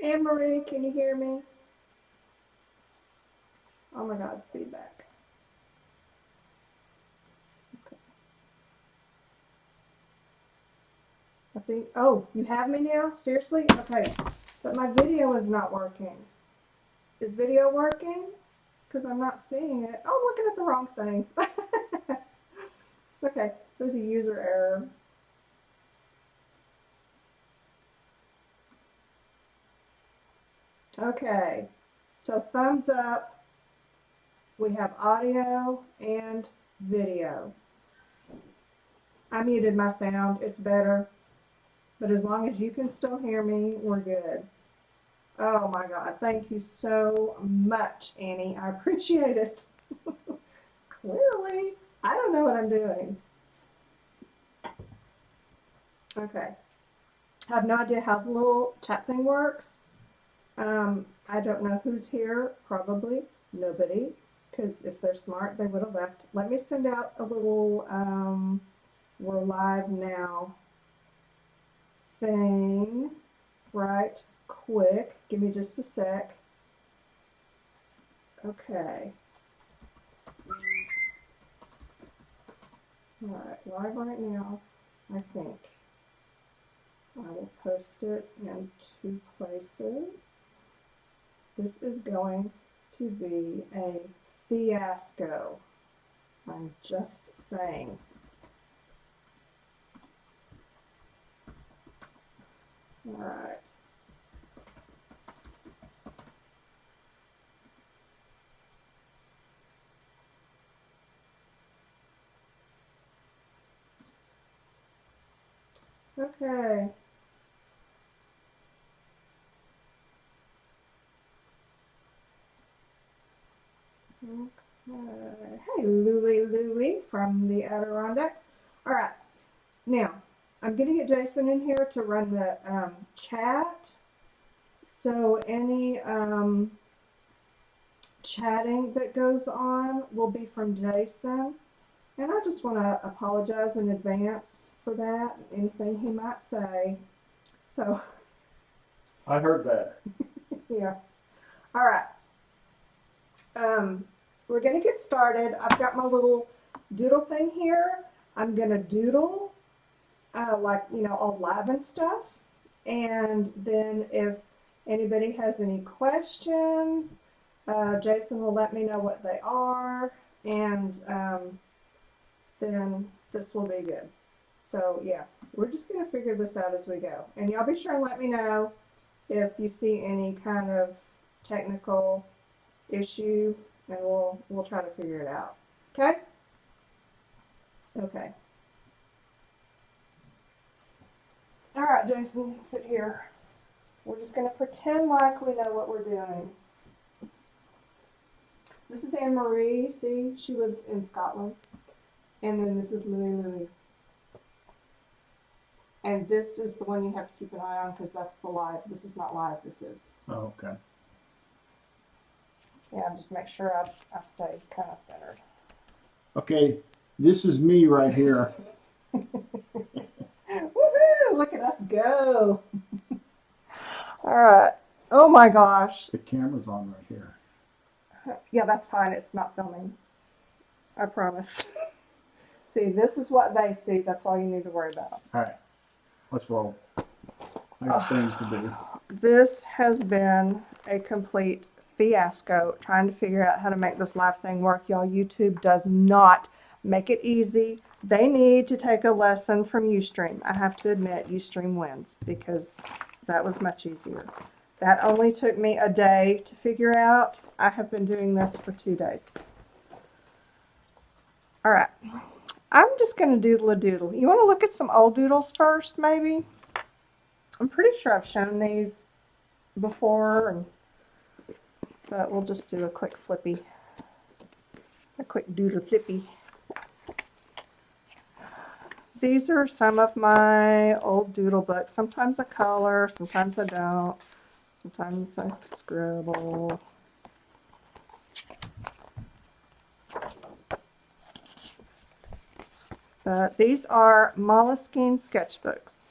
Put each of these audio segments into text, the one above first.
Anne Marie, can you hear me? Oh my God, feedback. Okay. I think, oh, you have me now? Seriously? Okay. But my video is not working. Is video working? Because I'm not seeing it. Oh, I'm looking at the wrong thing. Okay, there's a user error. Okay, so thumbs up. We have audio and video. I muted my sound. It's better. But as long as you can still hear me, we're good. Oh my God. Thank you so much, Annie. I appreciate it. Clearly, I don't know what I'm doing. Okay. I have no idea how the little chat thing works. I don't know who's here. Probably nobody. Because if they're smart, they would have left. Let me send out a little we're live now thing right quick. Give me just a sec. Okay. Alright, live right now, I think. I will post it in 2 places. This is going to be a fiasco. I'm just saying. Alright. Okay. Okay. Hey, Louie from the Adirondacks. All right. Now, I'm going to get Jayson in here to run the chat. So any chatting that goes on will be from Jayson. And I just want to apologize in advance for that, anything he might say. So, I heard that. yeah. All right. We're going to get started. I've got my little doodle thing here. I'm going to doodle, like, you know, all live and stuff. And then if anybody has any questions, Jayson will let me know what they are. And then this will be good. So, yeah, we're just going to figure this out as we go. And y'all be sure and let me know if you see any kind of technical issue, and we'll try to figure it out. Okay? Okay. All right, Jayson, sit here. We're just going to pretend like we know what we're doing. This is Anne Marie. See, she lives in Scotland. And then this is Louie. And this is the one you have to keep an eye on because that's the live. This is not live. This is. Oh, okay. Yeah, just make sure I stay kind of centered. Okay, this is me right here. Woohoo! Look at us go. All right. Oh my gosh. The camera's on right here. Yeah, that's fine. It's not filming. I promise. See, this is what they see. That's all you need to worry about. All right, let's roll. I got things to do. This has been a complete fiasco trying to figure out how to make this live thing work. Y'all, YouTube does not make it easy. They need to take a lesson from Ustream. I have to admit, Ustream wins because that was much easier. That only took me a day to figure out. I have been doing this for 2 days. All right. I'm just going to doodle a doodle. You want to look at some old doodles first, maybe? I'm pretty sure I've shown these before, but we'll just do a quick flippy. A quick doodle flippy. These are some of my old doodle books. Sometimes I color, sometimes I don't. Sometimes I scribble. But these are Moleskine sketchbooks.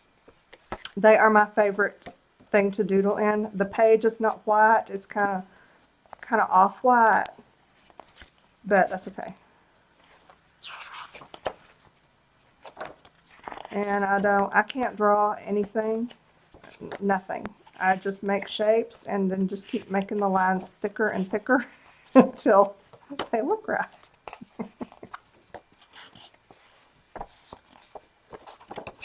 They are my favorite thing to doodle in. The page is not white. It's kind of off-white, but that's okay. And I can't draw anything, nothing. I just make shapes and then just keep making the lines thicker and thicker until they look right.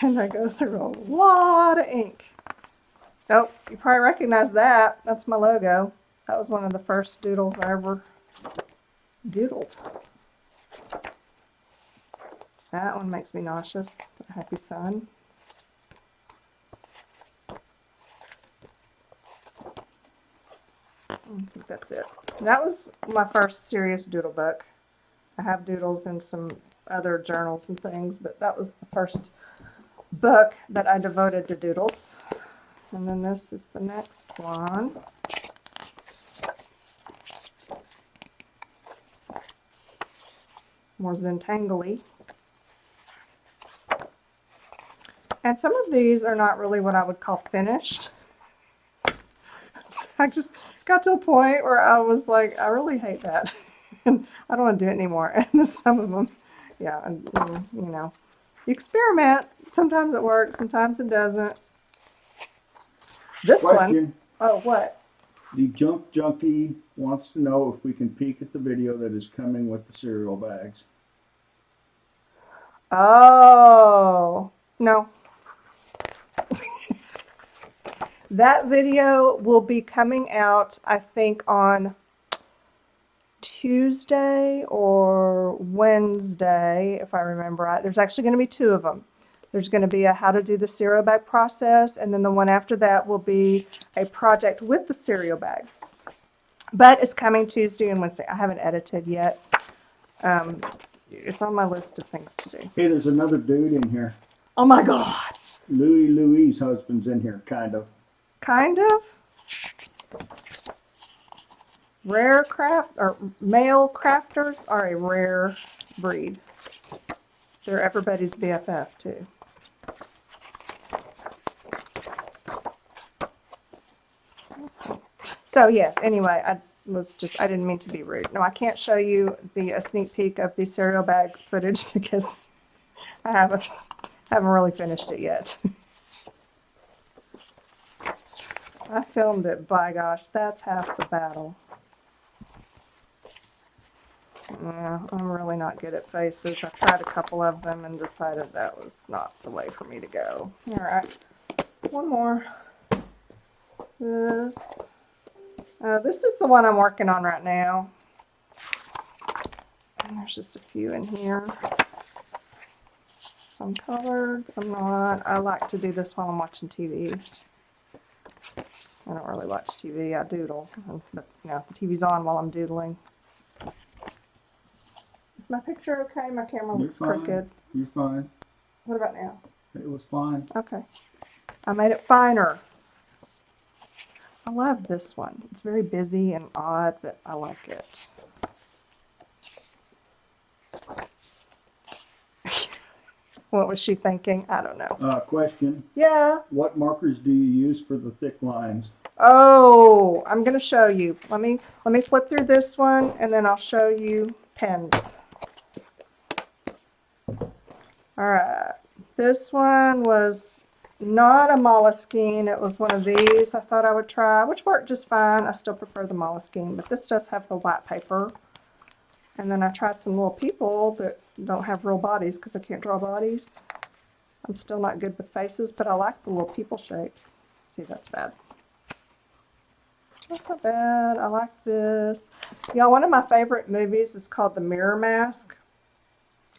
And I go through a lot of ink. Oh, you probably recognize that. That's my logo. That was one of the first doodles I ever doodled. That one makes me nauseous. Happy sun. I think that's it. That was my first serious doodle book. I have doodles in some other journals and things, but that was the first book that I devoted to doodles. And then this is the next one. More Zentangly. And some of these are not really what I would call finished. So I just got to a point where I was like, I really hate that. And I don't want to do it anymore. And then some of them, yeah, and, you know, you experiment. Sometimes it works, sometimes it doesn't. This one, oh, what? The Junk Junkie wants to know if we can peek at the video that is coming with the cereal bags. Oh, no. That video will be coming out, I think, on Tuesday or Wednesday, if I remember right. There's actually going to be two of them. There's going to be a how to do the cereal bag process, and then the one after that will be a project with the cereal bag. But it's coming Tuesday and Wednesday. I haven't edited yet. It's on my list of things to do. Hey, there's another dude in here. Oh my God. Louie's husband's in here, kind of. Kind of. Rare craft or male crafters are a rare breed. They're everybody's BFF too. So yes, anyway, I didn't mean to be rude. No, I can't show you a sneak peek of the cereal bag footage because I haven't really finished it yet. I filmed it, by gosh, that's half the battle. Yeah, I'm really not good at faces. I tried a couple of them and decided that was not the way for me to go. All right, one more. This is the one I'm working on right now. And there's just a few in here. Some colored, some not. I like to do this while I'm watching TV. I don't really watch TV, I doodle. But, you know, the TV's on while I'm doodling. Is my picture okay? My camera looks crooked. You're fine. What about now? It was fine. Okay. I made it finer. I love this one. It's very busy and odd, but I like it. What was she thinking? I don't know. Question. Yeah. What markers do you use for the thick lines? Oh, I'm going to show you. Let me flip through this one, and then I'll show you pens. All right. This one was not a moleskine. It was one of these I thought I would try, which worked just fine. I still prefer the moleskine, but this does have the white paper. And then I tried some little people that don't have real bodies because I can't draw bodies. I'm still not good with faces, but I like the little people shapes. See, that's bad. That's not bad. I like this. Y'all, one of my favorite movies is called The Mirror Mask.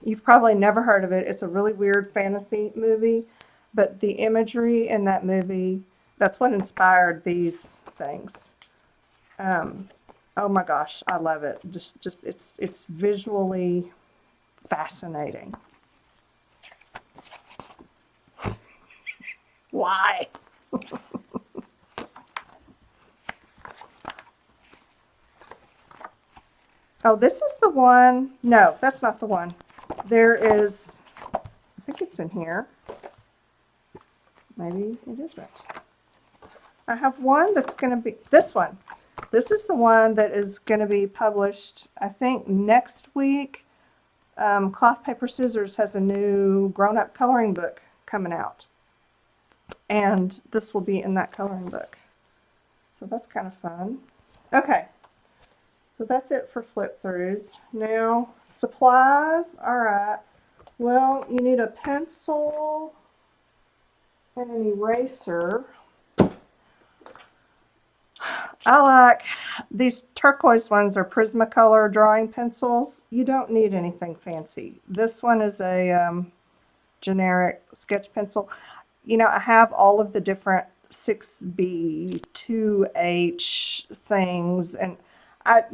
You've probably never heard of it. It's a really weird fantasy movie, but the imagery in that movie, that's what inspired these things. Oh my gosh, I love it. Just it's visually fascinating. Why? Oh, this is the one. No, that's not the one. There is, I think it's in here. Maybe it isn't. I have one that's going to be this one. This is the one that is going to be published, I think, next week. Cloth, Paper, Scissors has a new grown-up coloring book coming out. And this will be in that coloring book. So that's kind of fun. Okay. So that's it for flip throughs. Now, supplies. All right. Well, you need a pencil and an eraser. I like these turquoise ones are Prismacolor drawing pencils. You don't need anything fancy. This one is a generic sketch pencil. You know, I have all of the different 6B, 2H things, and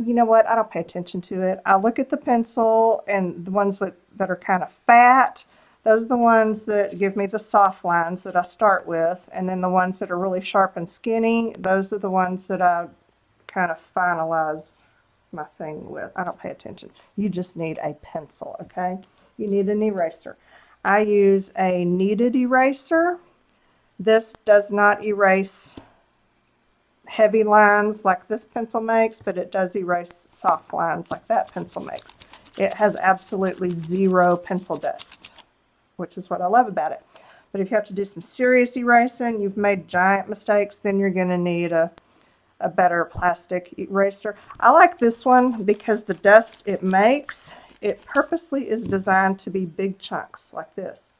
you know what? I don't pay attention to it. I look at the pencil, and the ones that are kind of fat, those are the ones that give me the soft lines that I start with, and then the ones that are really sharp and skinny, those are the ones that I kind of finalize my thing with. I don't pay attention. You just need a pencil, okay? You need an eraser. I use a kneaded eraser. This does not erase heavy lines like this pencil makes, but it does erase soft lines like that pencil makes. It has absolutely zero pencil dust, which is what I love about it. But if you have to do some serious erasing, you've made giant mistakes, then you're going to need a better plastic eraser. I like this one because the dust it makes, it purposely is designed to be big chunks like this.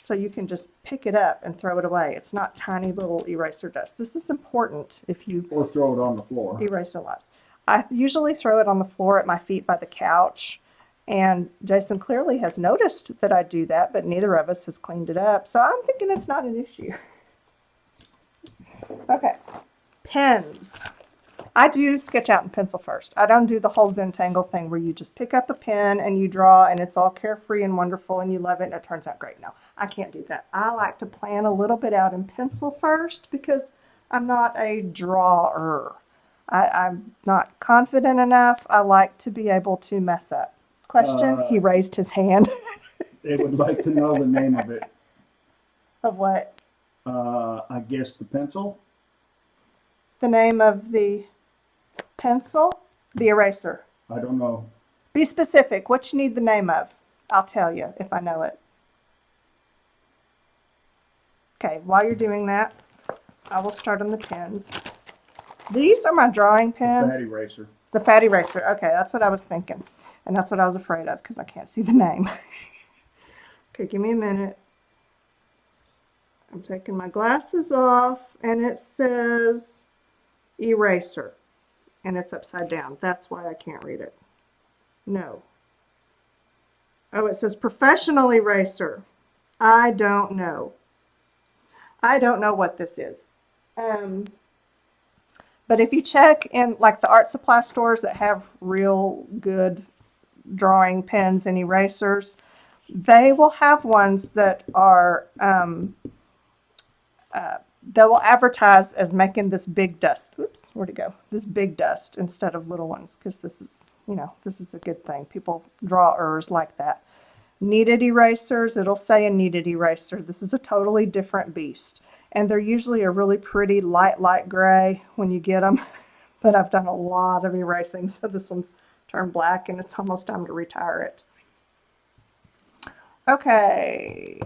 So you can just pick it up and throw it away. It's not tiny little eraser dust. This is important if you Or throw it on the floor. erase a lot. I usually throw it on the floor at my feet by the couch. And Jayson clearly has noticed that I do that, but neither of us has cleaned it up. So I'm thinking it's not an issue. Okay, pens. I do sketch out in pencil first. I don't do the whole Zentangle thing where you just pick up a pen and you draw and it's all carefree and wonderful and you love it and it turns out great. No, I can't do that. I like to plan a little bit out in pencil first because I'm not a drawer. I'm not confident enough. I like to be able to mess up. Question? He raised his hand. They would like to know the name of it. Of what? I guess the pencil. The name of the pencil? The eraser. I don't know. Be specific. What you need the name of? I'll tell you if I know it. Okay, while you're doing that, I will start on the pens. These are my drawing pens. Fat eraser. The fat eraser. Okay, that's what I was thinking. And that's what I was afraid of because I can't see the name. Okay, give me a minute. I'm taking my glasses off and it says eraser. And it's upside down. That's why I can't read it. No. Oh, it says professional eraser. I don't know. I don't know what this is. But if you check in like the art supply stores that have real good drawing pens and erasers, they will have ones that are, they will advertise as making this big dust. Oops, where'd it go? This big dust instead of little ones, because this is, you know, this is a good thing. People drawers like that. Kneaded erasers, it'll say a kneaded eraser. This is a totally different beast. And they're usually a really pretty light gray when you get them. But I've done a lot of erasing, so this one's turned black and it's almost time to retire it. Okay.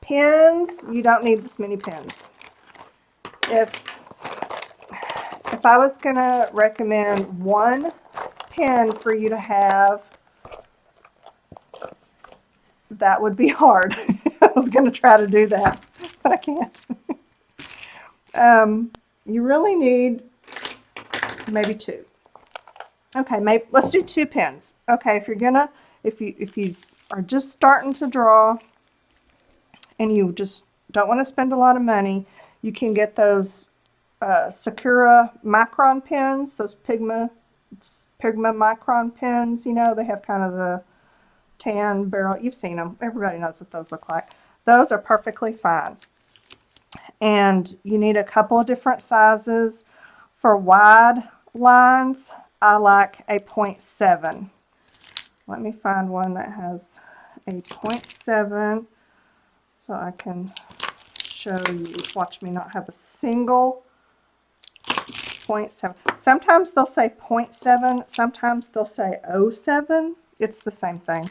Pens, you don't need this many pens. If I was going to recommend one pen for you to have, that would be hard. I was going to try to do that, but I can't. You really need maybe two. Okay, maybe let's do 2 pens. Okay, if you are just starting to draw and you just don't want to spend a lot of money, you can get those Sakura micron pens, those Pigma micron pens. You know, they have kind of the tan barrel. You've seen them. Everybody knows what those look like. Those are perfectly fine. And you need a couple of different sizes. For wide lines, I like a 0.7. Let me find one that has a 0.7 so I can show you. Watch me not have a single 0.7. Sometimes they'll say 0.7. Sometimes they'll say 0.7. It's the same thing.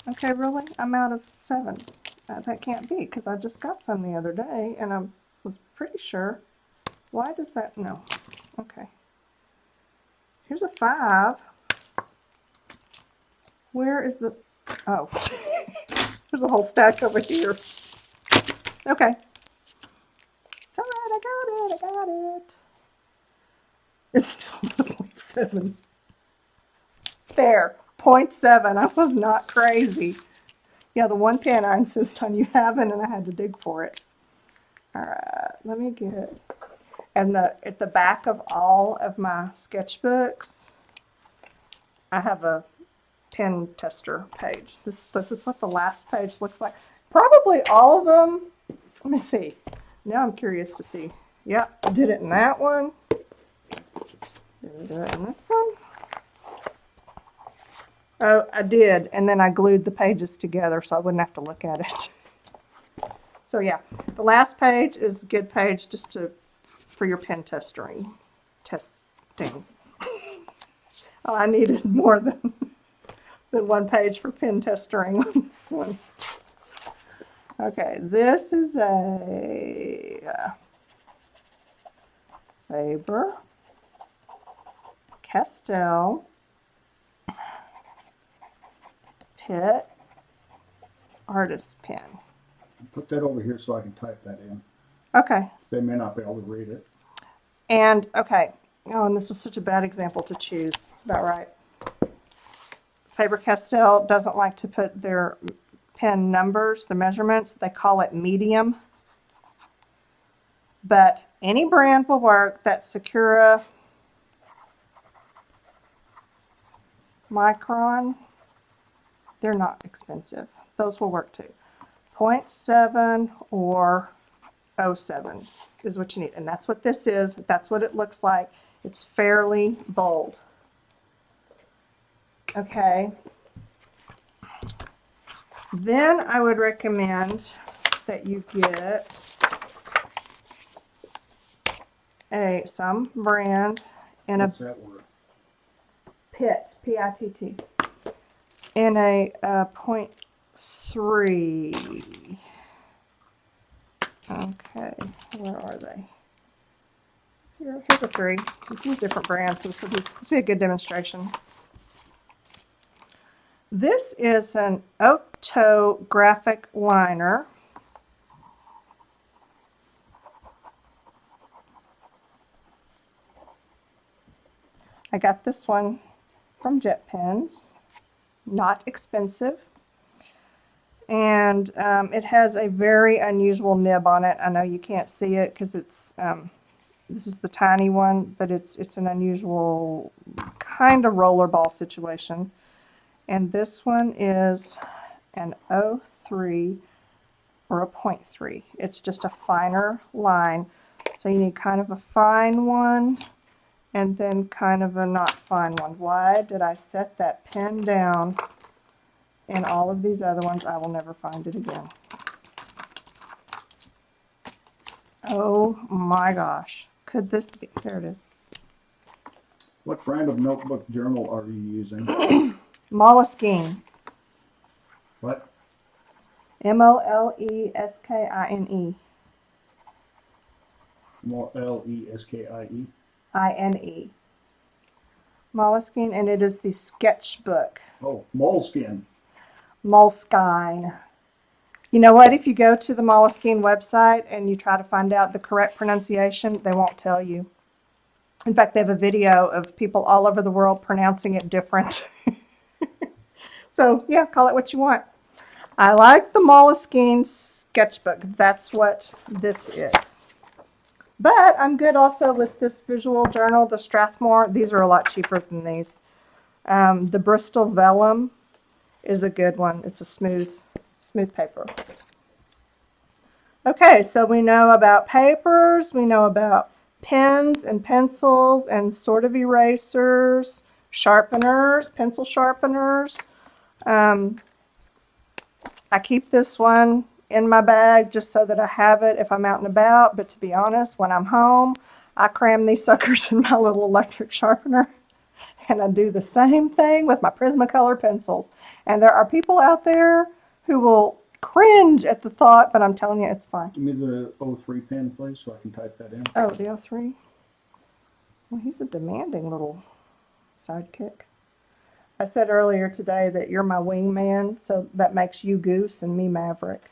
Okay, really? I'm out of 7s. That can't be because I just got some the other day and I was pretty sure. Why does that? No. Okay. Here's a 5. Where is the... Oh. There's a whole stack over here. Okay. It's all right. I got it. It's still 0.7. There. 0.7. I was not crazy. Yeah, the one pen I insist on you having, and I had to dig for it. All right. Let me get... And at the back of all of my sketchbooks, I have a pen tester page. This is what the last page looks like. Probably all of them. Let me see. Now I'm curious to see. Yep, I did it in that one. Did I do it in this one? Oh, I did. And then I glued the pages together so I wouldn't have to look at it. So yeah, the last page is a good page just for your pen testing. Oh, I needed more than one page for pen testing on this one. Okay, this is a Faber Castell Pitt artist pen. Put that over here so I can type that in. Okay. They may not be able to read it. And, okay. Oh, and this was such a bad example to choose. It's about right. Faber-Castell doesn't like to put their pen numbers, the measurements. They call it medium. But any brand will work. That Sakura Micron, they're not expensive. Those will work too. 0.7 or 0.7 is what you need. And that's what this is. That's what it looks like. It's fairly bold. Okay. Then I would recommend that you get some brand in What's that word? Pitt, P-I-T-T, in a 0.3. Okay, where are they? Here's a 3. This is a different brand, so this will be a good demonstration. This is an Octographic liner. I got this one from Jet Pens. Not expensive. And it has a very unusual nib on it. I know you can't see it because it's this is the tiny one, but it's an unusual kind of rollerball situation. And this one is an 0.3 or a 0.3. It's just a finer line. So you need kind of a fine one and then kind of a not fine one. Why did I set that pen down in all of these other ones? I will never find it again. Oh my gosh. Could this be? There it is. What brand of notebook journal are you using? Moleskine. What? M-O-L-E-S-K-I-N-E. Moleskine. I-N-E. Moleskine, and it is the sketchbook. Oh, moleskin. Moleskine. You know what? If you go to the Moleskine website and you try to find out the correct pronunciation, they won't tell you. In fact, they have a video of people all over the world pronouncing it different. So, yeah, call it what you want. I like the Moleskine sketchbook. That's what this is. But I'm good also with this visual journal, the Strathmore. These are a lot cheaper than these. The Bristol Vellum is a good one. It's a smooth paper. Okay, so we know about papers. We know about pens and pencils and sort of erasers, sharpeners, pencil sharpeners. I keep this one in my bag just so that I have it if I'm out and about. But to be honest, when I'm home, I cram these suckers in my little electric sharpener. And I do the same thing with my Prismacolor pencils. And there are people out there who will cringe at the thought, but I'm telling you, it's fine. Give me the 03 pen, please, so I can type that in. Oh, the 03? Well, he's a demanding little sidekick. I said earlier today that you're my wingman, so that makes you Goose and me Maverick.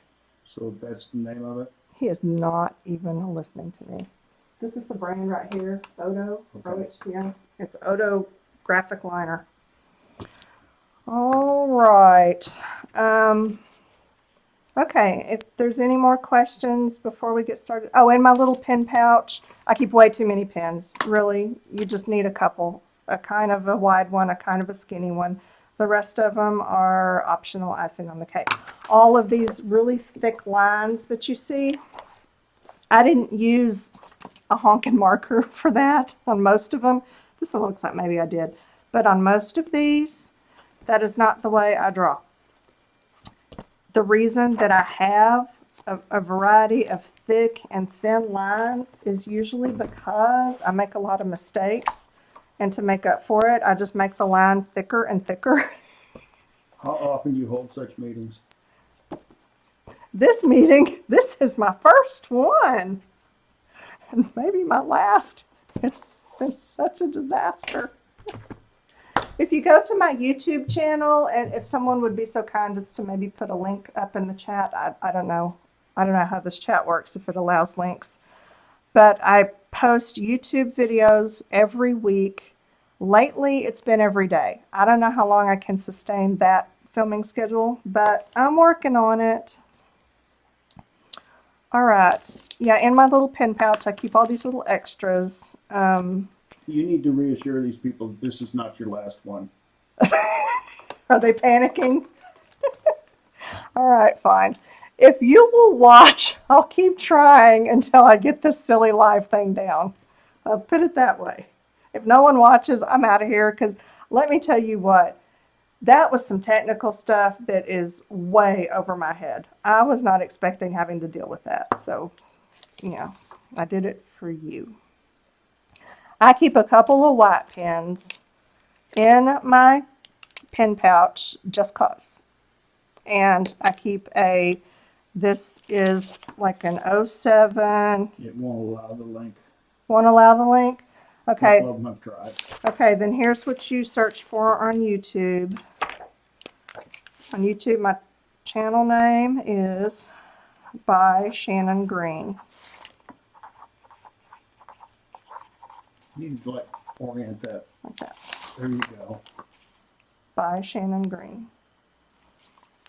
So that's the name of it? He is not even listening to me. This is the brand right here, Odo, Okay. OHTM. It's Odo graphic liner. All right. Okay, if there's any more questions before we get started. Oh, and my little pen pouch. I keep way too many pens. Really, you just need a couple. A kind of a wide one, a kind of a skinny one. The rest of them are optional icing on the cake. All of these really thick lines that you see, I didn't use a honking marker for that on most of them. This one looks like maybe I did. But on most of these, that is not the way I draw. The reason that I have a variety of thick and thin lines is usually because I make a lot of mistakes. And to make up for it, I just make the line thicker and thicker. How often do you hold such meetings? This meeting, this is my first one. And maybe my last. It's been such a disaster. If you go to my YouTube channel, and if someone would be so kind as to maybe put a link up in the chat, I don't know. I don't know how this chat works, if it allows links. But I post YouTube videos every week. Lately, it's been every day. I don't know how long I can sustain that filming schedule, but I'm working on it. All right. Yeah, in my little pen pouch, I keep all these little extras. You need to reassure these people that this is not your last one. Are they panicking? All right, fine. If you will watch, I'll keep trying until I get this silly live thing down. I'll put it that way. If no one watches, I'm out of here, because let me tell you what, that was some technical stuff that is way over my head. I was not expecting having to deal with that. So, you know, I did it for you. I keep a couple of white pens in my pen pouch just cause. And I keep this is like an 07. It won't allow the link. Won't allow the link? Okay. A couple of them I've tried. Okay, then here's what you search for on YouTube. On YouTube, my channel name is by Shannon Green. You need to like orient that. Like that. There you go. By Shannon Green.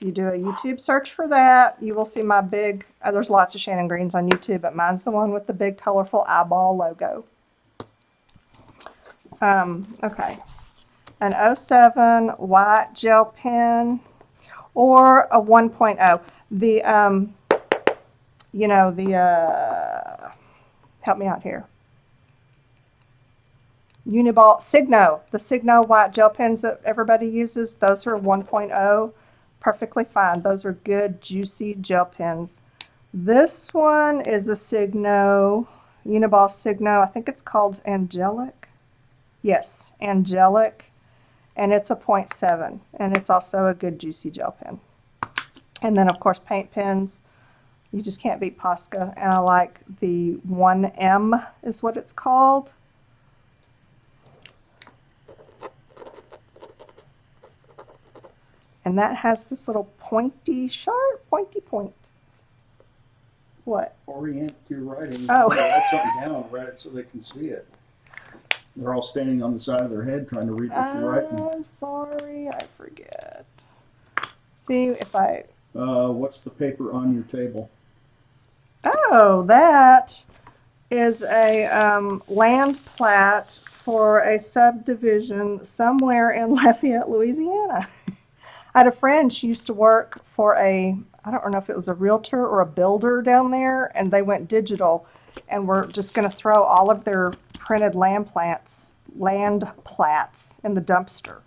You do a YouTube search for that, you will see my big, there's lots of Shannon Greens on YouTube, but mine's the one with the big colorful eyeball logo. Okay. An 07 white gel pen or a 1.0. The, you know, the, help me out here. Uniball, Signo, the Signo white gel pens that everybody uses, those are 1.0. Perfectly fine. Those are good, juicy gel pens. This one is a Signo, Uniball Signo. I think it's called Angelic. Yes, Angelic. And it's a 0.7. And it's also a good, juicy gel pen. And then, of course, paint pens. You just can't beat Posca. And I like the 1M is what it's called. And that has this little pointy, sharp, pointy point. What? Orient your writing. Oh. Write something down, write it so they can see it. They're all standing on the side of their head trying to read what you're writing. I'm sorry, I forget. See if I... What's the paper on your table? Oh, that is a land plat for a subdivision somewhere in Lafayette, Louisiana. I had a friend, she used to work for I don't know if it was a realtor or a builder down there, and they went digital and were just going to throw all of their printed land plats in the dumpster.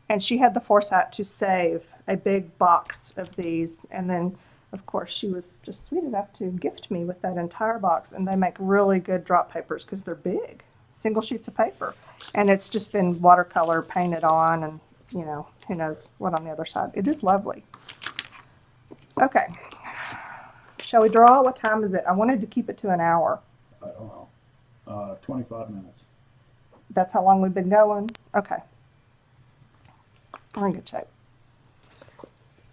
And she had the foresight to save a big box of these, and then of course, she was just sweet enough to gift me with that entire box, and they make really good drop papers because they're big, single sheets of paper, and it's just been watercolor painted on, and you know, who knows what on the other side. It is lovely. Okay, shall we draw? What time is it? I wanted to keep it to an hour. I don't know. 25 minutes. That's how long we've been going? Okay. We're in good shape.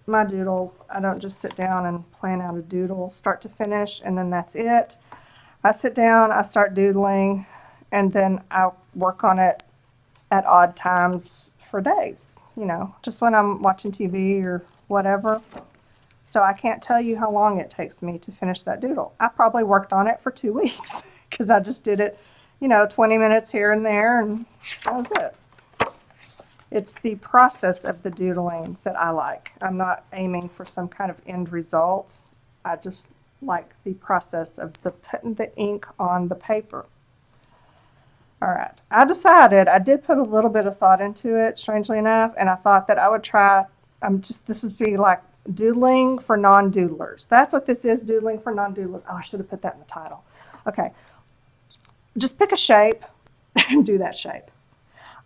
My doodles, I don't just sit down and plan out a doodle start to finish and then that's it. I sit down, I start doodling, and then I work on it at odd times for days, you know, just when I'm watching TV or whatever. So I can't tell you how long it takes me to finish that doodle. I probably worked on it for 2 weeks because I just did it, you know, 20 minutes here and there, and that was it. It's the process of the doodling that I like. I'm not aiming for some kind of end result. I just like the process of putting the ink on the paper. All right, I decided, I did put a little bit of thought into it, strangely enough, and I thought that I would try, this is be like doodling for non-doodlers. That's what this is, doodling for non-doodlers. Oh, I should have put that in the title. Okay, just pick a shape and do that shape.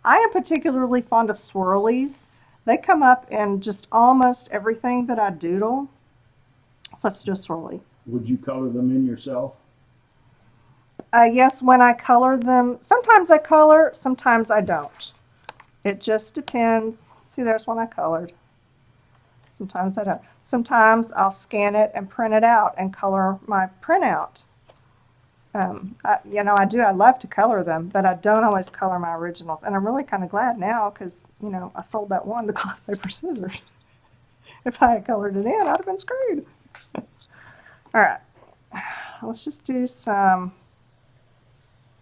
I am particularly fond of swirlies. They come up in just almost everything that I doodle. So let's do a swirly. Would you color them in yourself? Yes, when I color them, sometimes I color, sometimes I don't. It just depends. See, there's one I colored. Sometimes I don't. Sometimes I'll scan it and print it out and color my printout. You know, I love to color them, but I don't always color my originals. And I'm really kind of glad now because, you know, I sold that one to cloth, paper, scissors. If I had colored it in, I'd have been screwed. All right, let's just do some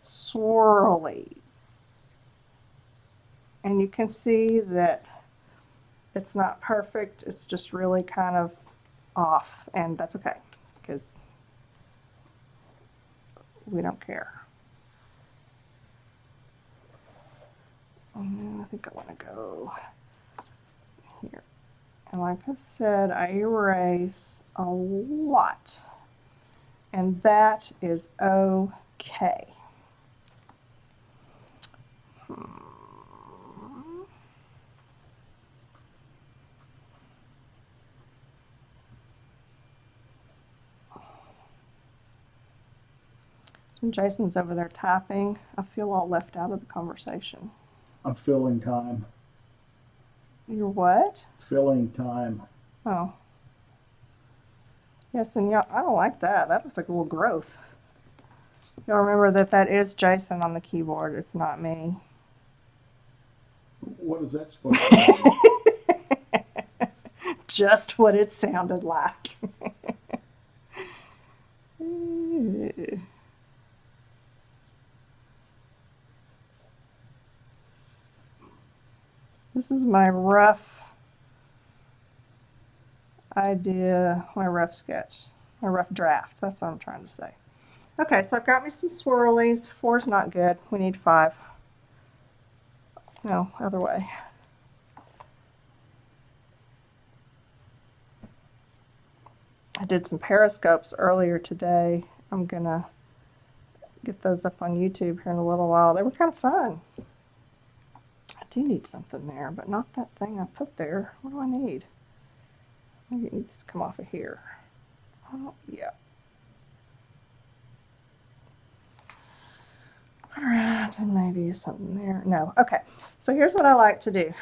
swirlies. And you can see that it's not perfect. It's just really kind of off, and that's okay because we don't care. And I think I want to go here. And like I said, I erase a lot. And that is okay. When Jason's over there typing, I feel all left out of the conversation. I'm filling time. You're what? Filling time. Oh. Yes, and y'all, I don't like that. That looks like a little growth. Y'all remember that that is Jayson on the keyboard. It's not me. What is that supposed to mean? Just what it sounded like. This is my rough idea, my rough sketch, my rough draft. That's what I'm trying to say. Okay, so I've got me some swirlies. 4's not good. We need 5. No, other way. I did some periscopes earlier today. I'm gonna get those up on YouTube here in a little while. They were kind of fun. I do need something there, but not that thing I put there. What do I need? Maybe it needs to come off of here. Oh, yeah. All right, and maybe something there. No, okay. So here's what I like to do.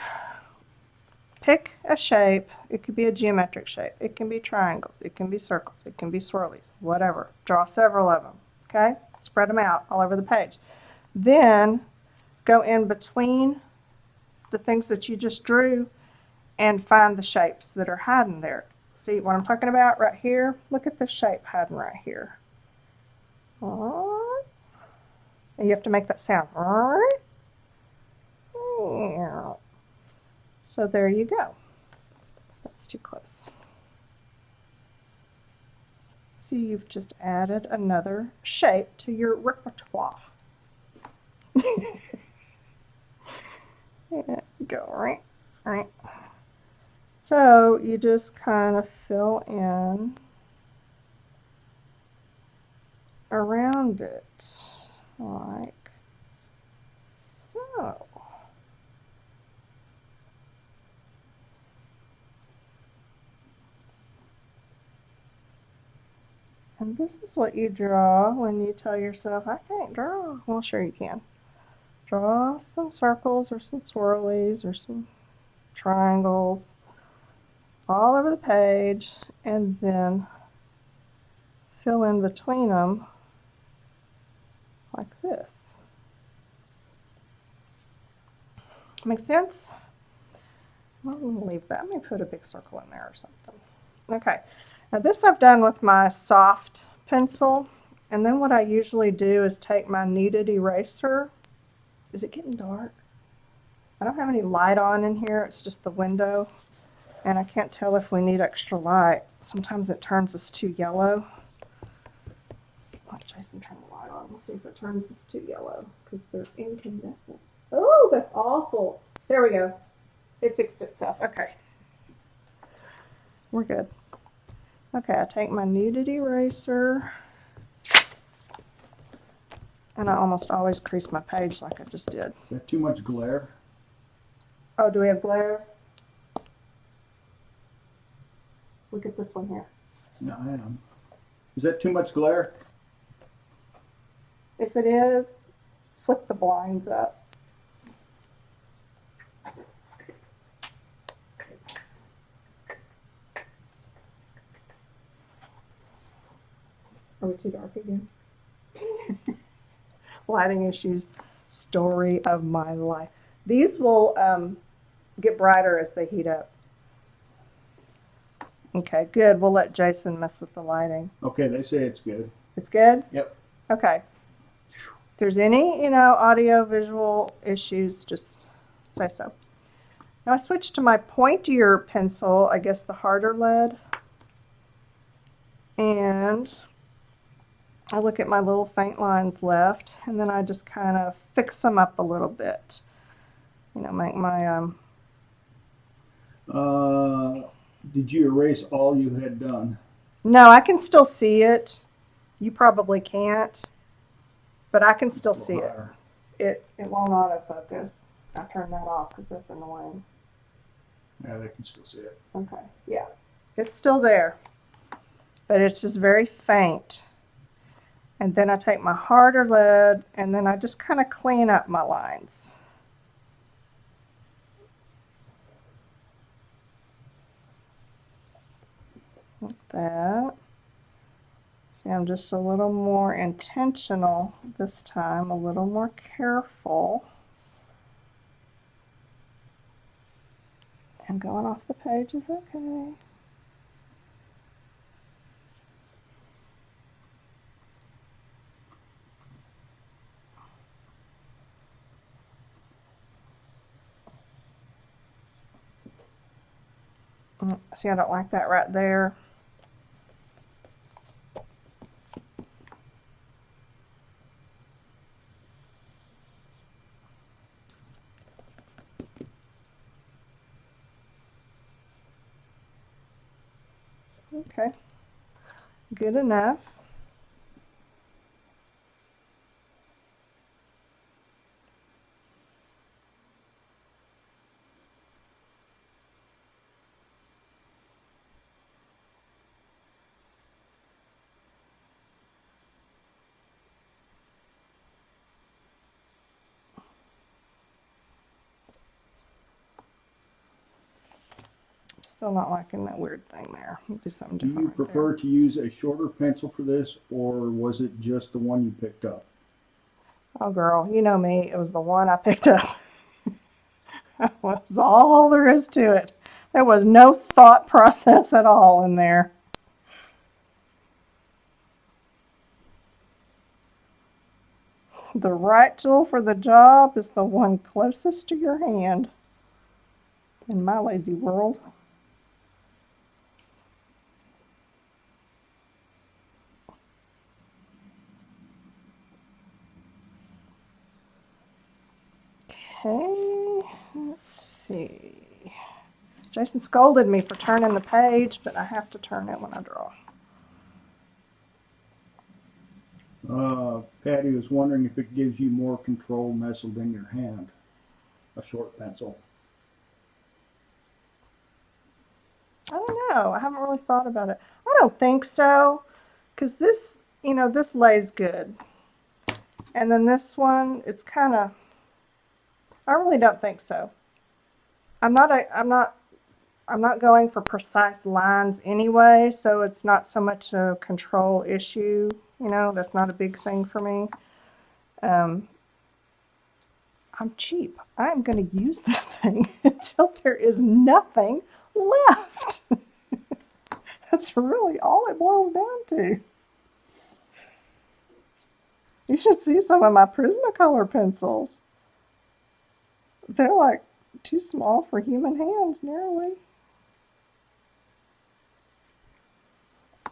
Pick a shape. It could be a geometric shape. It can be triangles. It can be circles. It can be swirlies. Whatever. Draw several of them. Okay? Spread them out all over the page. Then go in between the things that you just drew and find the shapes that are hiding there. See what I'm talking about right here? Look at this shape hiding right here. And you have to make that sound. So there you go. That's too close. See, you've just added another shape to your repertoire. Yeah, go right. So you just kind of fill in around it like so. And this is what you draw when you tell yourself, I can't draw. Well, sure you can. Draw some circles or some swirlies or some triangles all over the page, and then fill in between them like this. Make sense? I'm going to leave that. I may put a big circle in there or something. Okay. Now this I've done with my soft pencil. And then what I usually do is take my kneaded eraser. Is it getting dark? I don't have any light on in here. It's just the window. And I can't tell if we need extra light. Sometimes it turns us too yellow. Let Jayson turn the light on. We'll see if it turns us too yellow because they're incandescent. Oh, that's awful. There we go. It fixed itself. Okay. We're good. Okay, I take my kneaded eraser, and I almost always crease my page like I just did. Is that too much glare? Oh, do we have glare? Look at this one here. No, I am. Is that too much glare? If it is, flick the blinds up. Are we too dark again? Lighting issues. Story of my life. These will get brighter as they heat up. Okay, good. We'll let Jayson mess with the lighting. Okay, they say it's good. It's good? Yep. Okay. If there's any, audio visual issues, just say so. Now I switched to my pointier pencil, I guess the harder lead. And I look at my little faint lines left, and then I just kind of fix them up a little bit. Make my Did you erase all you had done? No, I can still see it. You probably can't, but I can still see it. It won't autofocus. I turn that off because that's annoying. Yeah, they can still see it. Okay, yeah. It's still there, but it's just very faint. And then I take my harder lead, and then I just kind of clean up my lines. Like that. See, I'm just a little more intentional this time, a little more careful. And going off the page is okay. See, I don't like that right there. Okay, good enough. Still not liking that weird thing there. We'll do something Do different. you prefer to use a shorter pencil for this, or was it just the one you picked up? Oh, girl, you know me. It was the one I picked up. That was all there is to it. There was no thought process at all in there. The right tool for the job is the one closest to your hand in my lazy world. Okay, let's see. Jayson scolded me for turning the page, but I have to turn it when I draw. Patty was wondering if it gives you more control nestled in your hand, a short pencil. I don't know. I haven't really thought about it. I don't think so, because this, you know, this lays good. And then this one, it's kind of, I really don't think so. I'm not going for precise lines anyway, so it's not so much a control issue. You know, that's not a big thing for me. I'm cheap. I'm going to use this thing until there is nothing left. That's really all it boils down to. You should see some of my Prismacolor pencils. They're like too small for human hands, nearly.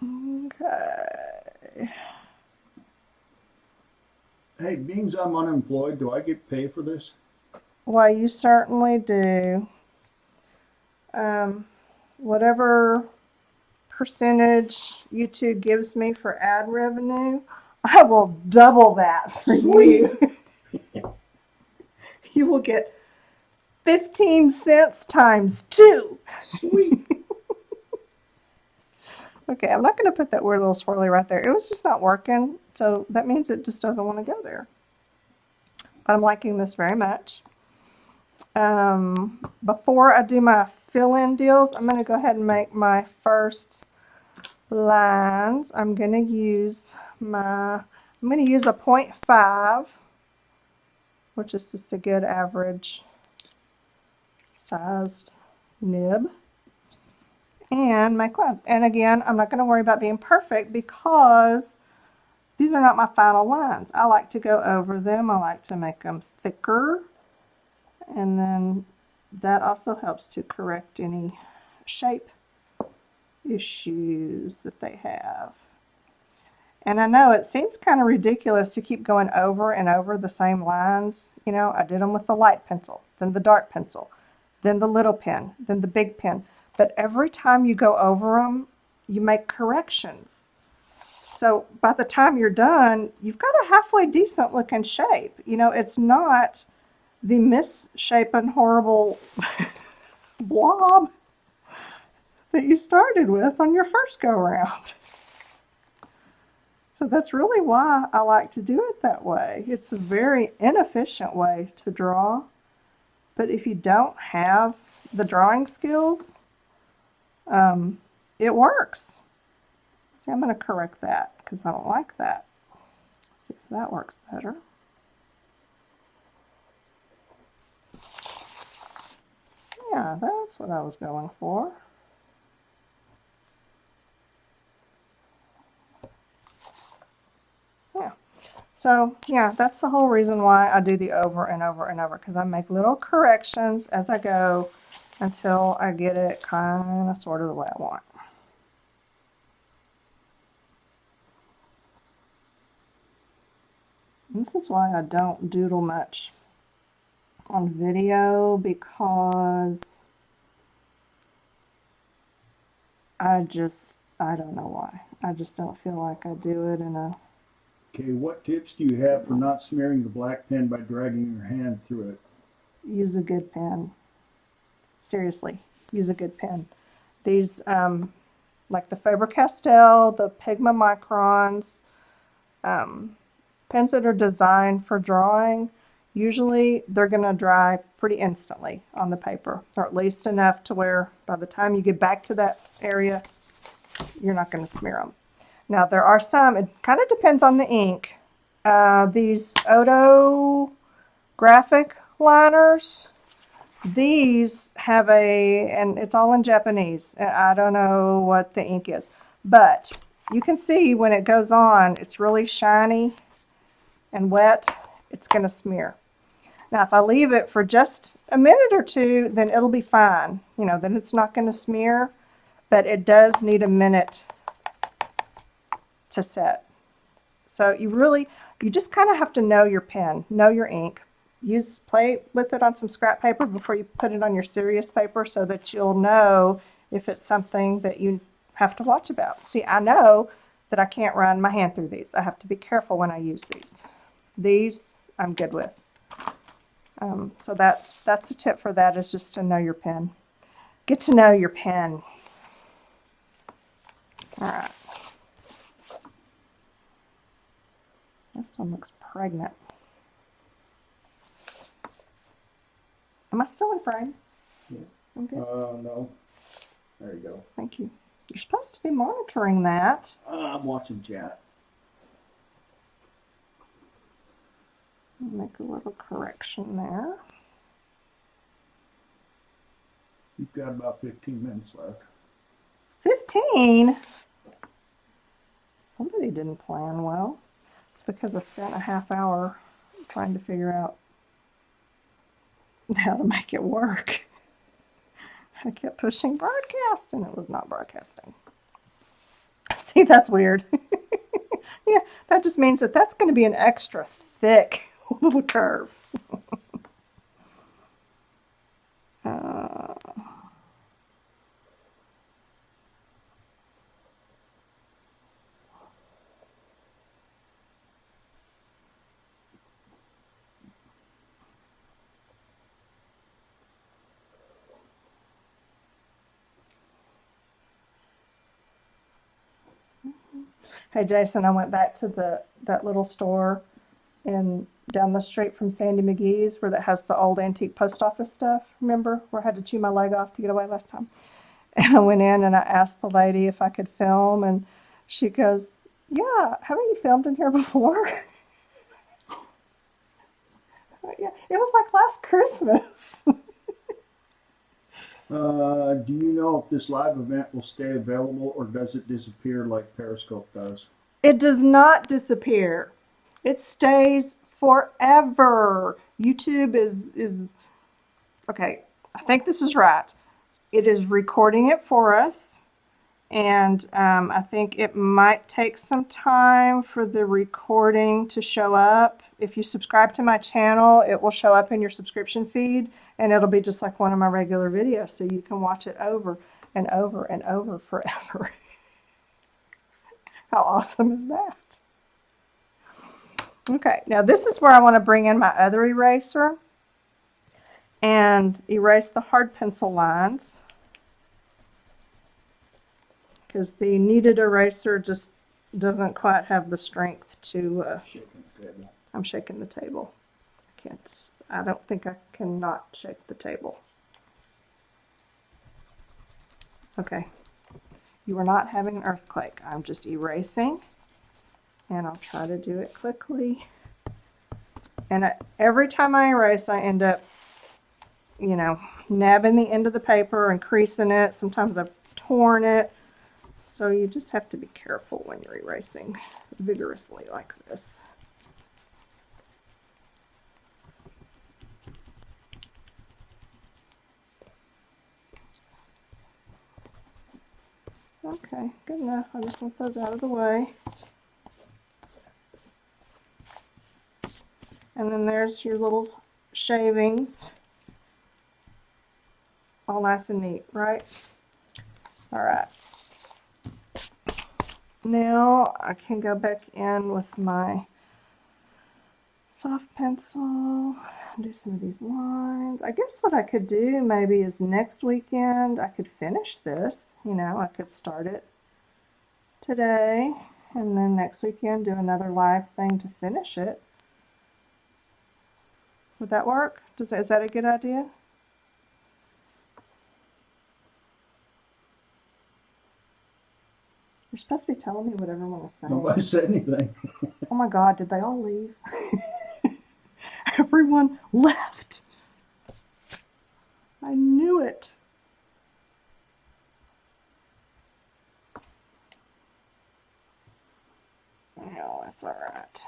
Okay. Hey, being I'm unemployed, do I get paid for this? Why, you certainly do. Whatever percentage YouTube gives me for ad revenue, I will double that for you. You will get 15 cents times 2. Sweet. Okay, I'm not going to put that weird little swirly right there. It was just not working, so that means it just doesn't want to go there. But I'm liking this very much. Before I do my fill-in deals, I'm going to go ahead and make my first lines. I'm going to use a 0.5, which is just a good average sized nib, and make lines. And again, I'm not going to worry about being perfect because these are not my final lines. I like to go over them. I like to make them thicker, and then that also helps to correct any shape issues that they have. And I know it seems kind of ridiculous to keep going over and over the same lines. You know, I did them with the light pencil, then the dark pencil, then the little pen, then the big pen. But every time you go over them, you make corrections. So by the time you're done, you've got a halfway decent looking shape. You know, it's not the misshapen, horrible blob that you started with on your first go around. So that's really why I like to do it that way. It's a very inefficient way to draw, but if you don't have the drawing skills, it works. See, I'm going to correct that because I don't like that. Let's see if that works better. Yeah, that's what I was going for. Yeah. So, yeah, that's the whole reason why I do the over and over and over, because I make little corrections as I go until I get it kind of sort of the way I want. This is why I don't doodle much on video, because I don't know why. I just don't feel like I do it in a... Okay, what tips do you have for not smearing the black pen by dragging your hand through it? Use a good pen. Seriously, use a good pen. These, like the Faber-Castell, the Pigma Microns, pens that are designed for drawing, usually they're going to dry pretty instantly on the paper, or at least enough to where by the time you get back to that area, you're not going to smear them. Now, there are some, it kind of depends on the ink. These Odo graphic liners, these have and it's all in Japanese. I don't know what the ink is, but you can see when it goes on, it's really shiny and wet, it's going to smear. Now, if I leave it for just a minute or two, then it'll be fine. You know, then it's not going to smear, but it does need a minute to set. So you just kind of have to know your pen, know your ink. play with it on some scrap paper before you put it on your serious paper so that you'll know if it's something that you have to watch about. See, I know that I can't run my hand through these. I have to be careful when I use these. These I'm good with. So that's the tip for that, is just to know your pen. Get to know your pen. All right. This one looks pregnant. Am I still in frame? Yeah. I'm good. No. There you go. Thank you. You're supposed to be monitoring that. I'm watching chat. Make a little correction there. You've got about 15 minutes left. 15? Somebody didn't plan well. It's because I spent a half hour trying to figure out how to make it work. I kept pushing broadcast and it was not broadcasting. See, that's weird. Yeah, that just means that that's going to be an extra thick little curve. Hey Jason, I went back to that little store down the street from Sandy McGee's where that has the old antique post office stuff. Remember where I had to chew my leg off to get away last time? And I went in and I asked the lady if I could film, and she goes, "Yeah, haven't you filmed in here before?" Yeah, it was like last Christmas. Do you know if this live event will stay available or does it disappear like Periscope does? It does not disappear. It stays forever. YouTube is okay. I think this is right. It is recording it for us, and I think it might take some time for the recording to show up. If you subscribe to my channel, it will show up in your subscription feed, and it'll be just like one of my regular videos, so you can watch it over and over and over forever. How awesome is that? Okay, now this is where I want to bring in my other eraser and erase the hard pencil lines, because the kneaded eraser just doesn't quite have the strength to, Shaking the table. I'm shaking the table. I don't think I can not shake the table. Okay, you are not having an earthquake. I'm just erasing, and I'll try to do it quickly. And every time I erase, I end up, you know, nabbing the end of the paper and creasing it. Sometimes I've torn it. So you just have to be careful when you're erasing vigorously like this. Okay, good enough. I just want those out of the way. And then there's your little shavings. All nice and neat, right? All right. Now I can go back in with my soft pencil, do some of these lines. I guess what I could do maybe is next weekend I could finish this. You know, I could start it today and then next weekend do another live thing to finish it. Would that work? Is that a good idea? You're supposed to be telling me what everyone is saying. Nobody said anything. Oh my God, did they all leave? Everyone left. I knew it. Oh, that's all right.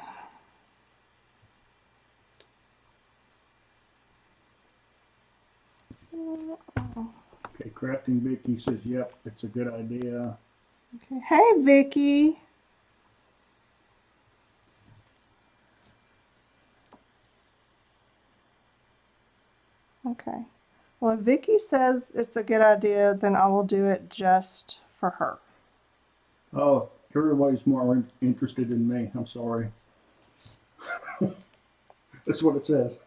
Okay, Crafting Vicky says, yep, it's a good idea. Okay. Hey, Vicky. Okay. Well, if Vicky says it's a good idea, then I will do it just for her. Oh, everybody's more interested in me. I'm sorry. That's what it says.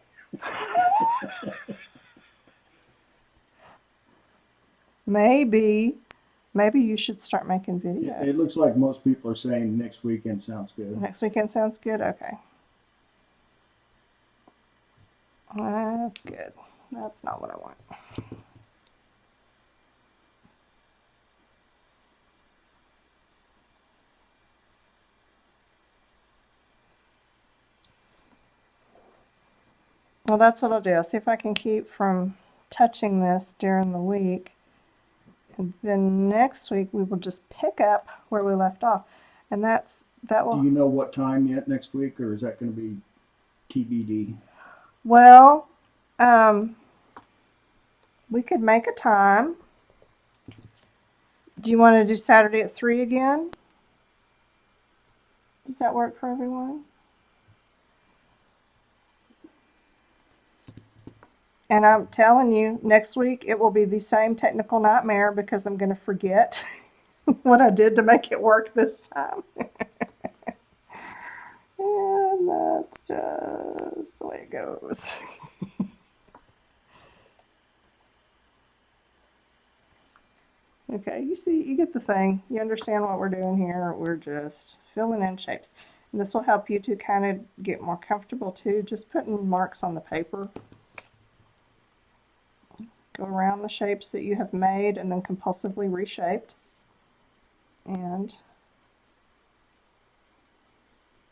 Maybe you should start making videos. It looks like most people are saying next weekend sounds good. Next weekend sounds good? Okay. That's good. That's not what I want. Well, that's what I'll do. I'll see if I can keep from touching this during the week. And then next week we will just pick up where we left off. And that will... Do you know what time yet next week, or is that going to be TBD? Well, we could make a time. Do you want to do Saturday at 3 again? Does that work for everyone? And I'm telling you, next week it will be the same technical nightmare because I'm going to forget what I did to make it work this time. And that's just the way it goes. Okay, you see, you get the thing. You understand what we're doing here. We're just filling in shapes. And this will help you to kind of get more comfortable too, just putting marks on the paper. Go around the shapes that you have made and then compulsively reshaped. And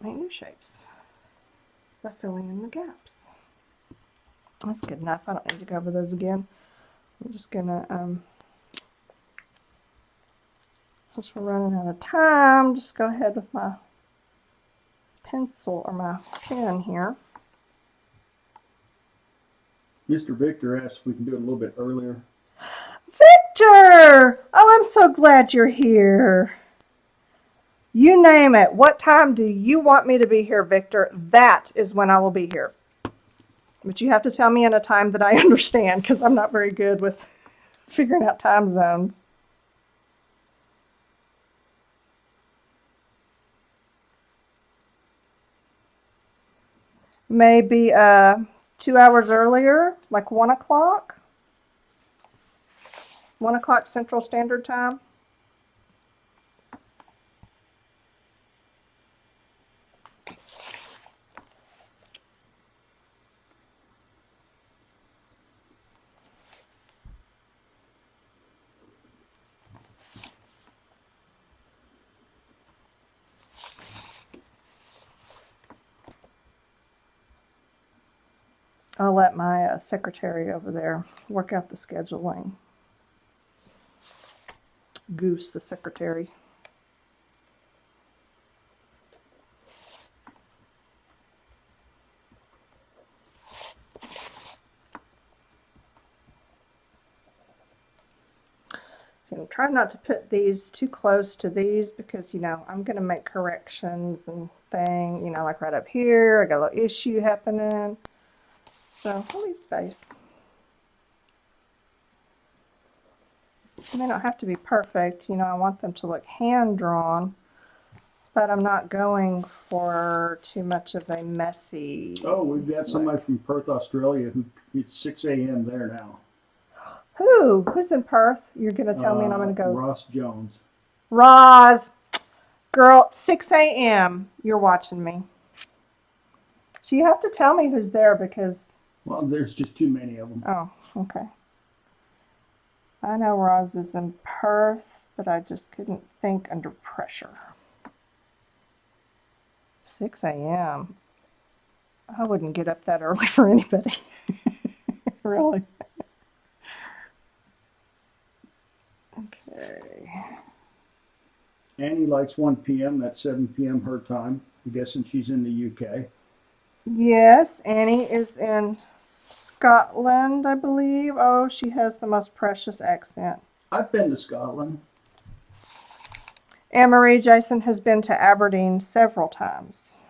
make new shapes by filling in the gaps. That's good enough. I don't need to go over those again. I'm just gonna, since we're running out of time, just go ahead with my pencil or my pen here. Mr. Victor asked if we can do it a little bit earlier. Victor! Oh, I'm so glad you're here. You name it. What time do you want me to be here, Victor? That is when I will be here. But you have to tell me in a time that I understand, because I'm not very good with figuring out time zones. Maybe 2 hours earlier, like 1 o'clock? 1 o'clock Central Standard Time? I'll let my secretary over there work out the scheduling. Goose, the secretary. So I'm trying not to put these too close to these because, you know, I'm going to make corrections and things, you know, like right up here. I got a little issue happening. So I'll leave space. And they don't have to be perfect. You know, I want them to look hand-drawn, but I'm not going for too much of a messy... Oh, we've got somebody from Perth, Australia, who it's 6 a.m. there now. Who? Who's in Perth? You're going to tell me and I'm going to go... Ross Jones. Roz! Girl, 6 a.m. You're watching me. So you have to tell me who's there because... Well, there's just too many of them. Oh, okay. I know Roz is in Perth, but I just couldn't think under pressure. 6 a.m. I wouldn't get up that early for anybody. Really. Okay. Annie likes 1 p.m. That's 7 p.m. her time. I'm guessing she's in the UK. Yes, Annie is in Scotland, I believe. Oh, she has the most precious accent. I've been to Scotland. Anne-Marie Jayson has been to Aberdeen several times.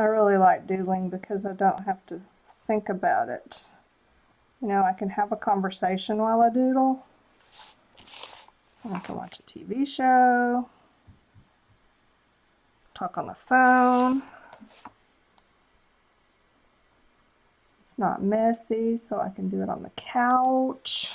I really like doodling because I don't have to think about it. You know, I can have a conversation while I doodle. I can watch a TV show, talk on the phone. It's not messy, so I can do it on the couch.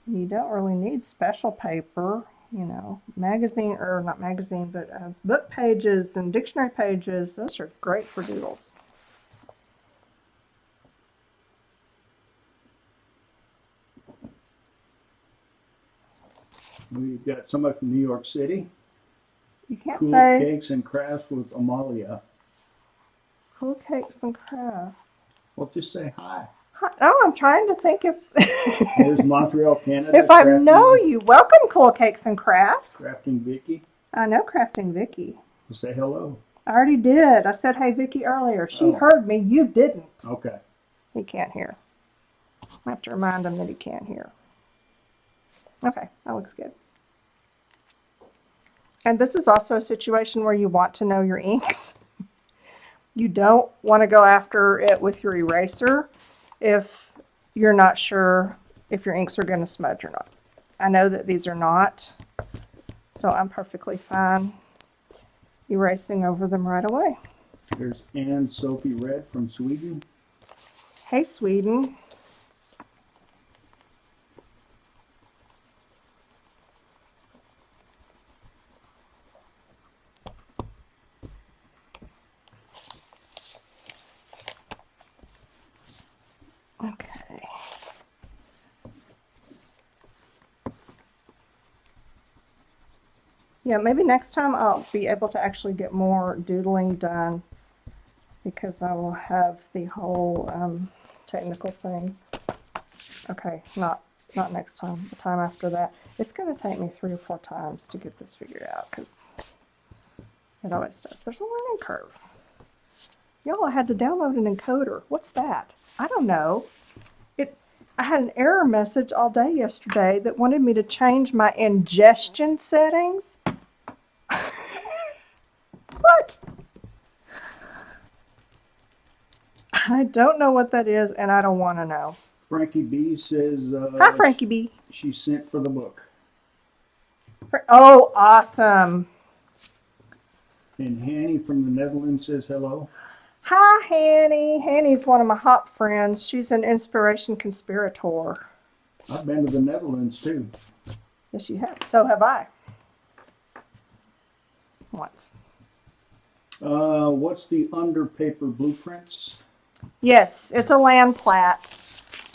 You don't really need special paper, you know, magazine, or not magazine, but book pages and dictionary pages. Those are great for doodles. We've got somebody from New York City. You can't Cool say Cakes and Crafts with Amalia. Cool Cakes and Crafts. Well, just say hi. Hi. Oh, I'm trying to think if There's Montreal, Canada. if I know you. Welcome, Cool Cakes and Crafts. Crafting Vicky. I know Crafting Vicky. Say hello. I already did. I said, hey, Vicky, earlier. She heard me. You didn't. Okay. He can't hear. I have to remind him that he can't hear. Okay, that looks good. And this is also a situation where you want to know your inks. You don't want to go after it with your eraser if you're not sure if your inks are going to smudge or not. I know that these are not, so I'm perfectly fine erasing over them right away. There's Anne Sophie Red from Sweden. Hey, Sweden. Okay. Yeah, maybe next time I'll be able to actually get more doodling done because I will have the whole technical thing. Okay, not next time, the time after that. It's going to take me 3 or 4 times to get this figured out because it always does. There's a learning curve. Y'all, I had to download an encoder. What's that? I don't know. I had an error message all day yesterday that wanted me to change my ingestion settings. What? I don't know what that is, and I don't want to know. Frankie B says Hi, Frankie B. She sent for the book. Oh, awesome. And Hanny from the Netherlands says hello. Hi, Hanny. Hanny's one of my hop friends. She's an inspiration conspirator. I've been to the Netherlands too. Yes, you have. So have I. Once. What's the under paper blueprints? Yes, it's a land plat.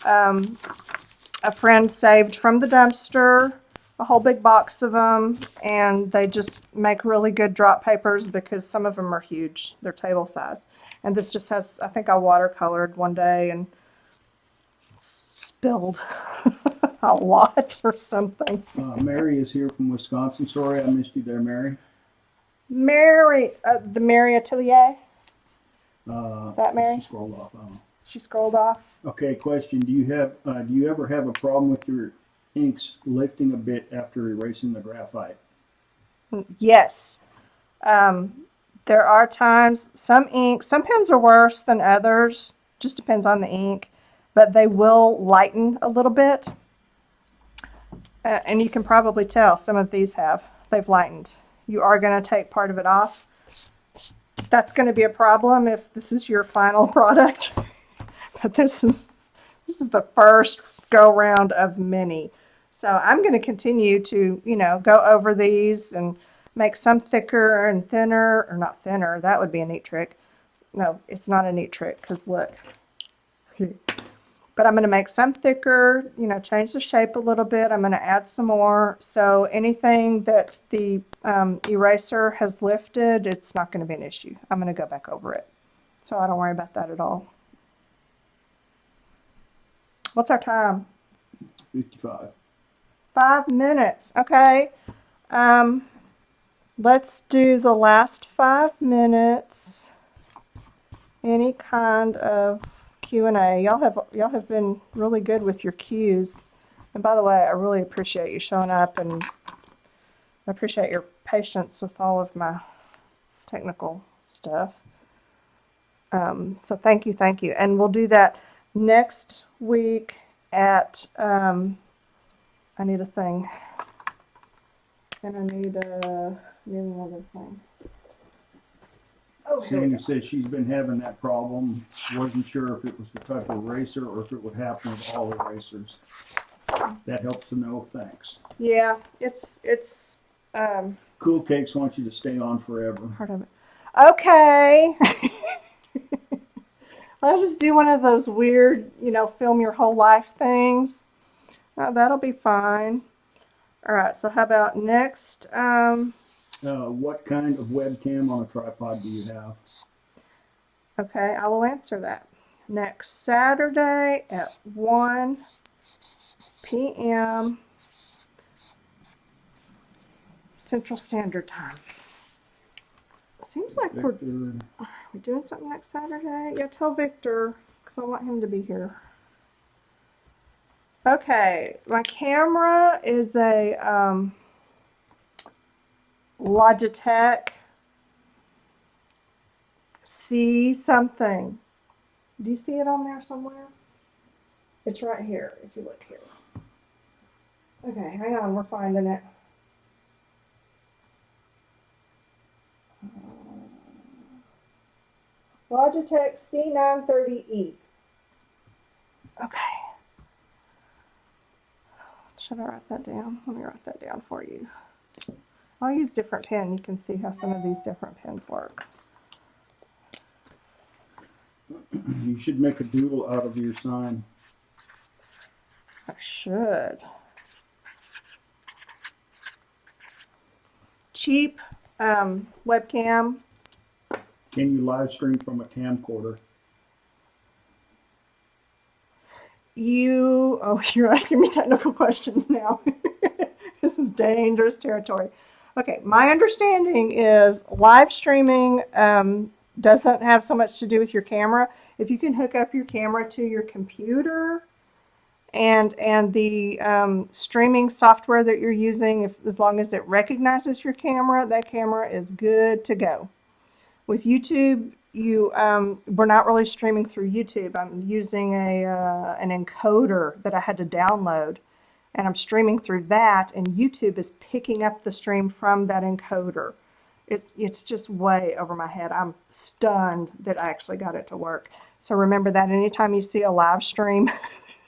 A friend saved from the dumpster a whole big box of them, and they just make really good drop papers because some of them are huge. They're table size. And this just has, I think I watercolored one day and spilled a lot or something. Mary is here from Wisconsin. Sorry I missed you there, Mary. Mary, the Mary Atelier? That Mary? She scrolled off. Oh. She scrolled off. Okay, question. Do you ever have a problem with your inks lifting a bit after erasing the graphite? Yes. There are times, some pens are worse than others, just depends on the ink, but they will lighten a little bit. And you can probably tell some of these they've lightened. You are going to take part of it off. That's going to be a problem if this is your final product. But this is the first go round of many. So I'm going to continue to, go over these and make some thicker and thinner, or not thinner. That would be a neat trick. No, it's not a neat trick because look. But I'm going to make some thicker, change the shape a little bit. I'm going to add some more. So anything that the eraser has lifted, it's not going to be an issue. I'm going to go back over it. So I don't worry about that at all. What's our time? 55. 5 minutes. Okay. Let's do the last 5 minutes. Any kind of Q&A. Y'all have been really good with your cues. And by the way, I really appreciate you showing up, and I appreciate your patience with all of my technical stuff. So thank you, and we'll do that next week at. I need a thing, and I need another thing. Oh, Sandy says she's been having that problem. Wasn't sure if it was the type of eraser or if it would happen with all erasers. That helps to know. Thanks. Yeah, it's Cool Cakes wants you to stay on forever. part of it. Okay. I'll just do one of those weird, film your whole life things. That'll be fine. All right, so how about next? What kind of webcam on a tripod do you have? Okay, I will answer that. Next Saturday at 1 p.m. Central Standard Time. Seems like we're doing something next Saturday. Yeah, tell Victor, because I want him to be here. Okay, my camera is a Logitech C something. Do you see it on there somewhere? It's right here, if you look here. Okay, hang on, we're finding it. Logitech C930E. Okay. Should I write that down? Let me write that down for you. I'll use different pen. You can see how some of these different pens work. You should make a doodle out of your sign. I should. Cheap webcam. Can you live stream from a camcorder? You're asking me technical questions now. This is dangerous territory. Okay, my understanding is live streaming doesn't have so much to do with your camera. If you can hook up your camera to your computer and the streaming software that you're using, as long as it recognizes your camera, that camera is good to go. With YouTube, we're not really streaming through YouTube. I'm using an encoder that I had to download, and I'm streaming through that, and YouTube is picking up the stream from that encoder. It's just way over my head. I'm stunned that I actually got it to work. So remember that anytime you see a live stream,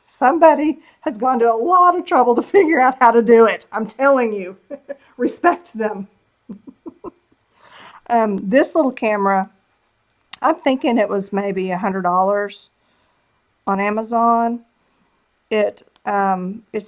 somebody has gone to a lot of trouble to figure out how to do it. I'm telling you, respect them. This little camera, I'm thinking it was maybe $100 on Amazon. It's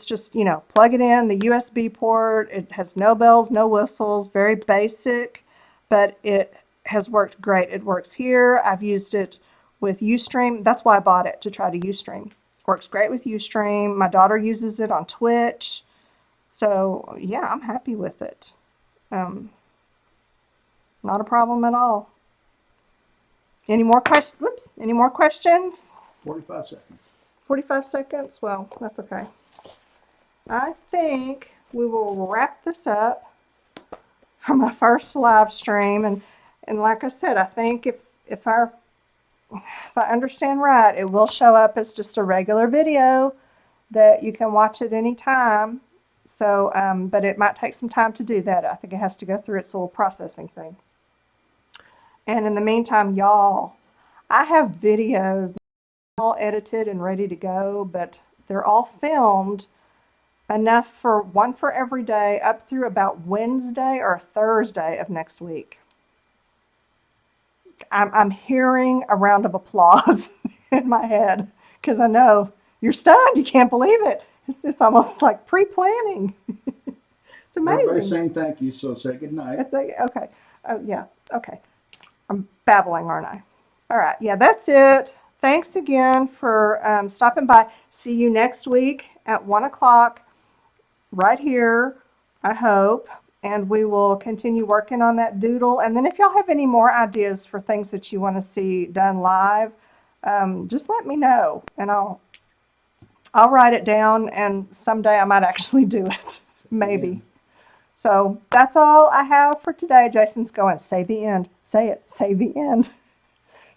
just, plug it in, the USB port. It has no bells, no whistles, very basic, but it has worked great. It works here. I've used it with Ustream. That's why I bought it, to try to Ustream. Works great with Ustream. My daughter uses it on Twitch. So, yeah, I'm happy with it. Not a problem at all. Any more questions? Whoops. Any more questions? 45 seconds. 45 seconds? Well, that's okay. I think we will wrap this up for my first live stream. And like I said, I think if I understand right, it will show up as just a regular video that you can watch at any time. So, but it might take some time to do that. I think it has to go through its little processing thing. And in the meantime, y'all, I have videos all edited and ready to go, but they're all filmed enough for one for every day up through about Wednesday or Thursday of next week. I'm hearing a round of applause in my head because I know you're stunned. You can't believe it. It's almost like pre-planning. It's amazing. Everybody's saying thank you, so say good night. Okay. Oh, yeah. Okay. I'm babbling, aren't I? All right. Yeah, that's it. Thanks again for stopping by. See you next week at 1 o'clock right here, I hope. And we will continue working on that doodle. And then if y'all have any more ideas for things that you want to see done live, just let me know. And I'll write it down. And someday I might actually do it. Maybe. So that's all I have for today. Jason's going, say the end. Say it. Say the end.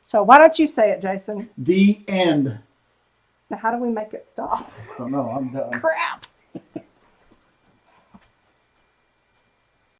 So why don't you say it, Jason? The end. Now, how do we make it stop? Oh no, I'm done. Crap.